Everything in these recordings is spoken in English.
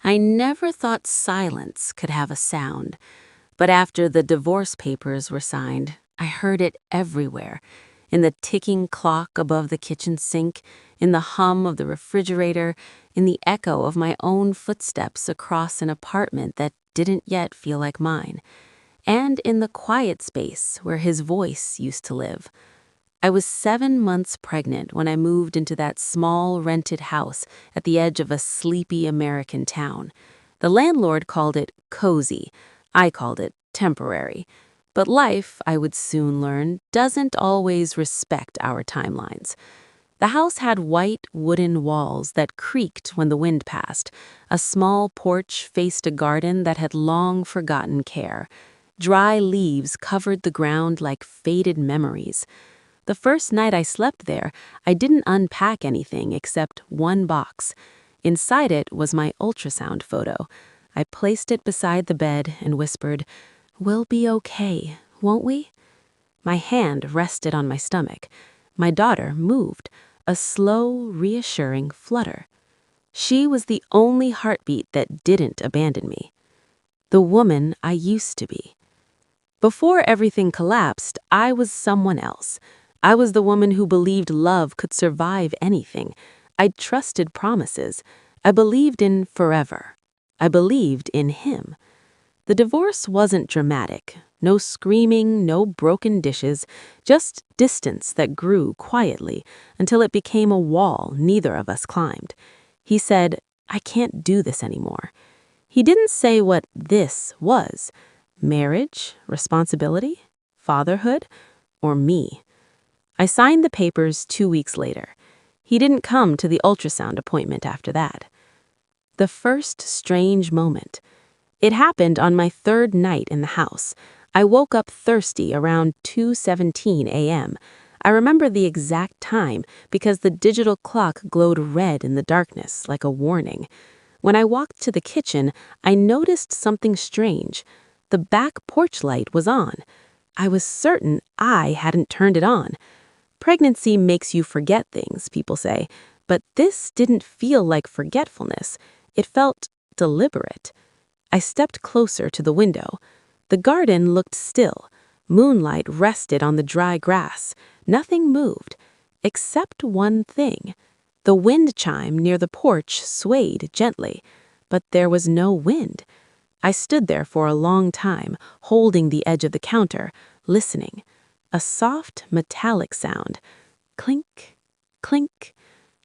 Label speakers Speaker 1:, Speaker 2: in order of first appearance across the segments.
Speaker 1: I never thought silence could have a sound, but after the divorce papers were signed, I heard it everywhere. In the ticking clock above the kitchen sink, in the hum of the refrigerator, in the echo of my own footsteps across an apartment that didn't yet feel like mine, and in the quiet space where his voice used to live. I was 7 months pregnant when I moved into that small rented house at the edge of a sleepy American town. The landlord called it cozy. I called it temporary. But life, I would soon learn, doesn't always respect our timelines. The house had white wooden walls that creaked when the wind passed. A small porch faced a garden that had long forgotten care. Dry leaves covered the ground like faded memories. The first night I slept there, I didn't unpack anything except one box. Inside it was my ultrasound photo. I placed it beside the bed and whispered, "We'll be okay, won't we?" My hand rested on my stomach. My daughter moved, a slow, reassuring flutter. She was the only heartbeat that didn't abandon me. The woman I used to be. Before everything collapsed, I was someone else. I was the woman who believed love could survive anything. I trusted promises. I believed in forever. I believed in him. The divorce wasn't dramatic. No screaming, no broken dishes, just distance that grew quietly until it became a wall neither of us climbed. He said, "I can't do this anymore." He didn't say what this was. Marriage, responsibility, fatherhood, or me. I signed the papers 2 weeks later. He didn't come to the ultrasound appointment after that. The first strange moment. It happened on my third night in the house. I woke up thirsty around 2:17 a.m. I remember the exact time because the digital clock glowed red in the darkness like a warning. When I walked to the kitchen, I noticed something strange. The back porch light was on. I was certain I hadn't turned it on. Pregnancy makes you forget things, people say, but this didn't feel like forgetfulness. It felt deliberate. I stepped closer to the window. The garden looked still. Moonlight rested on the dry grass. Nothing moved, except one thing. The wind chime near the porch swayed gently, but there was no wind. I stood there for a long time, holding the edge of the counter, listening. A soft, metallic sound. Clink, clink,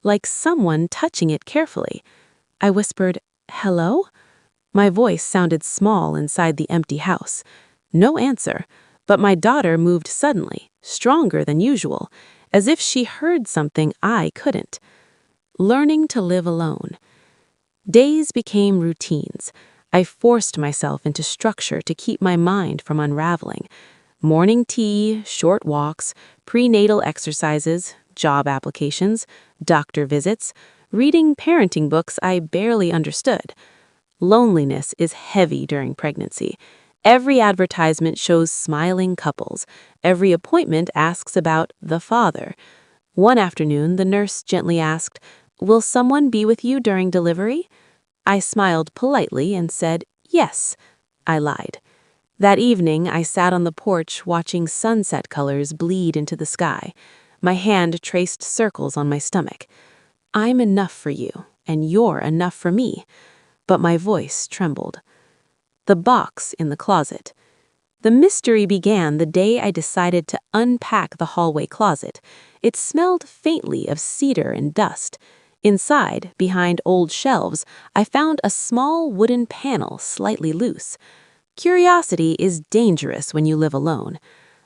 Speaker 1: like someone touching it carefully. I whispered, "Hello?" My voice sounded small inside the empty house. No answer, but my daughter moved suddenly, stronger than usual, as if she heard something I couldn't. Learning to live alone. Days became routines. I forced myself into structure to keep my mind from unraveling. Morning tea, short walks, prenatal exercises, job applications, doctor visits, reading parenting books I barely understood. Loneliness is heavy during pregnancy. Every advertisement shows smiling couples. Every appointment asks about the father. One afternoon, the nurse gently asked, "Will someone be with you during delivery?" I smiled politely and said, "Yes." I lied. That evening, I sat on the porch watching sunset colors bleed into the sky. My hand traced circles on my stomach. "I'm enough for you, and you're enough for me." But my voice trembled. The box in the closet. The mystery began the day I decided to unpack the hallway closet. It smelled faintly of cedar and dust. Inside, behind old shelves, I found a small wooden panel slightly loose. Curiosity is dangerous when you live alone.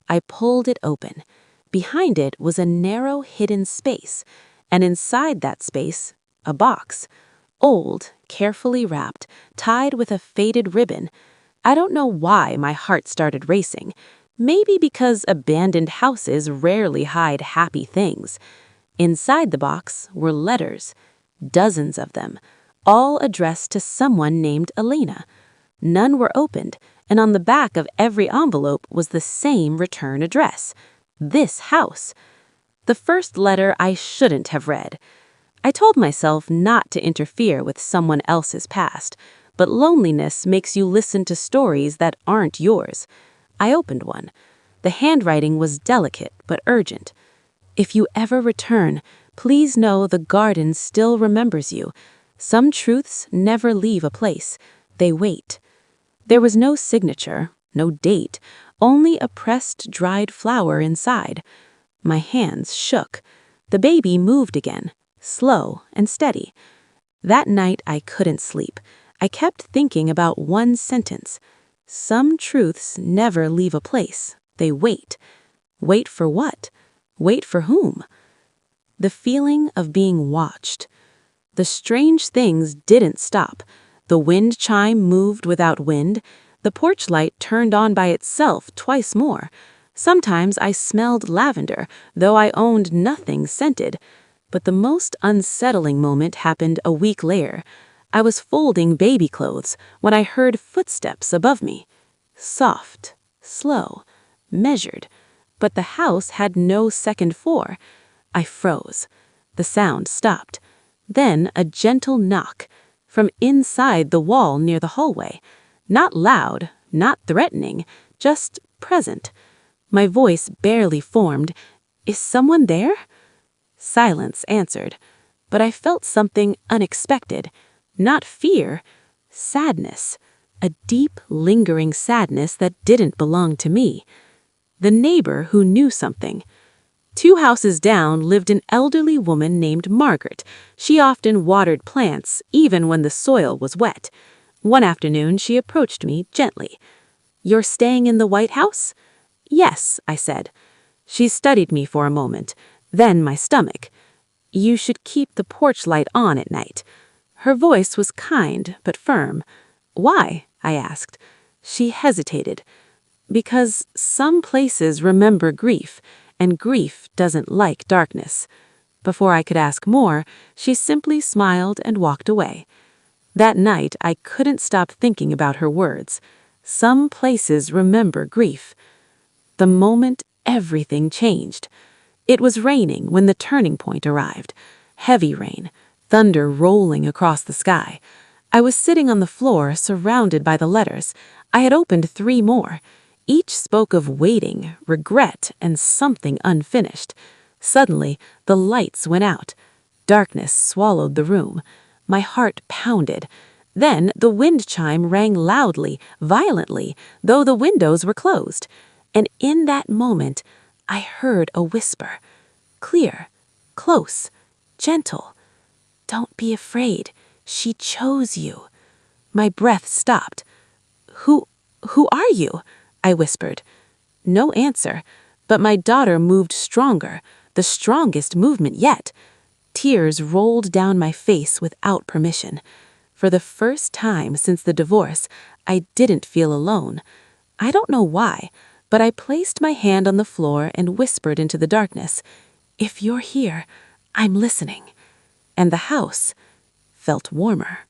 Speaker 1: I pulled it open. Behind it was a narrow hidden space, and inside that space, a box. Old, carefully wrapped, tied with a faded ribbon. I don't know why my heart started racing. Maybe because abandoned houses rarely hide happy things. Inside the box were letters, dozens of them, all addressed to someone named Elena. None were opened, and on the back of every envelope was the same return address. This house. The first letter I shouldn't have read. I told myself not to interfere with someone else's past, but loneliness makes you listen to stories that aren't yours. I opened one. The handwriting was delicate but urgent. If you ever return, please know the garden still remembers you. Some truths never leave a place. They wait. There was no signature, no date, only a pressed, dried flower inside. My hands shook. The baby moved again, slow and steady. That night I couldn't sleep. I kept thinking about one sentence. Some truths never leave a place. They wait. Wait for what? Wait for whom? The feeling of being watched. The strange things didn't stop. The wind chime moved without wind. The porch light turned on by itself twice more. Sometimes I smelled lavender, though I owned nothing scented. But the most unsettling moment happened a week later. I was folding baby clothes when I heard footsteps above me. Soft, slow, measured. But the house had no second floor. I froze. The sound stopped. Then a gentle knock from inside the wall near the hallway. Not loud, not threatening, just present. My voice barely formed. "Is someone there?" Silence answered, but I felt something unexpected. Not fear, sadness. A deep, lingering sadness that didn't belong to me. The neighbor who knew something. 2 houses down lived an elderly woman named Margaret. She often watered plants, even when the soil was wet. One afternoon, she approached me gently. "You're staying in the White House?" "Yes," I said. She studied me for a moment, then my stomach. "You should keep the porch light on at night." Her voice was kind but firm. "Why?" I asked. She hesitated. "Because some places remember grief, and grief doesn't like darkness." Before I could ask more, she simply smiled and walked away. That night, I couldn't stop thinking about her words. Some places remember grief. The moment everything changed. It was raining when the turning point arrived. Heavy rain, thunder rolling across the sky. I was sitting on the floor, surrounded by the letters. I had opened 3 more. Each spoke of waiting, regret, and something unfinished. Suddenly, the lights went out. Darkness swallowed the room. My heart pounded. Then the wind chime rang loudly, violently, though the windows were closed. And in that moment, I heard a whisper. Clear, close, gentle. "Don't be afraid. She chose you." My breath stopped. Who are you?" I whispered. No answer, but my daughter moved stronger, the strongest movement yet. Tears rolled down my face without permission. For the first time since the divorce, I didn't feel alone. I don't know why, but I placed my hand on the floor and whispered into the darkness, "If you're here, I'm listening." And the house felt warmer.